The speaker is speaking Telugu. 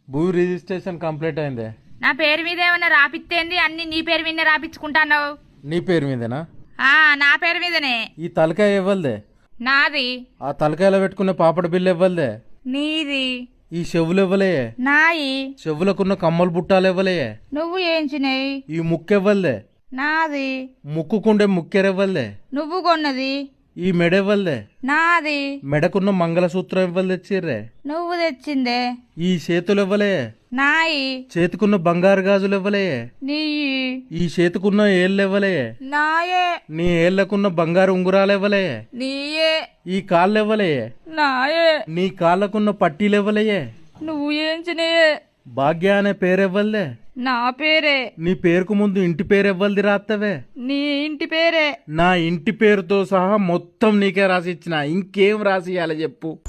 భూ రిజిస్ట్రేషన్ కంప్లీట్ అయిందే. నా పేరు మీద ఏమన్నా రాపిత్తేంది? అన్ని నీ పేరు మీదనే రాపించుకుంటాన్నావు. నీ పేరు మీదేనా? నా పేరు మీదనే. ఈ తలకాయ ఇవ్వలదే. నాది. ఆ తలకాయలో పెట్టుకునే పాపడ బిల్లు ఇవ్వలదే. నీది. ఈ చెవులు ఇవ్వలే. నాయి. చెవులకున్న కమ్మలు బుట్టాలు ఇవ్వలే. నువ్వు ఏంచినాయి? ఈ ముక్కెవ్వలదే. నాది. ముక్కుకుండే ముక్కెరెవ్వలదే. నువ్వు కొన్నది. ఈ మెడెవ్వలదే. నాది. మెడకున్న మంగళసూత్రం ఇవ్వలు తెచ్చిర్రే. నువ్వు తెచ్చిందే. ఈ చేతులు ఇవ్వలే. నాయి. చేతికున్న బంగారు గాజులు ఇవ్వలే. నీ. ఈ చేతికున్న ఏళ్ళు ఇవ్వలే. నాయే. నీ ఏళ్లకున్న బంగారు ఉంగురాలు ఇవ్వలే. నీయే. ఈ కాళ్ళు ఇవ్వలే. నాయే. నీ కాళ్ళకున్న పట్టీలు ఇవ్వలే. నువ్వు ఏంచినాయే? భాగ్య అనే పేరెవ్వలదే. నా పేరే. నీ పేరుకు ముందు ఇంటి పేరు ఎవ్వలది రాత్తవే. నీ ఇంటి పేరే. నా ఇంటి పేరుతో సహా మొత్తం నీకే రాసి ఇచ్చిన. ఇంకేం రాసి ఇయ్యాలి చెప్పు?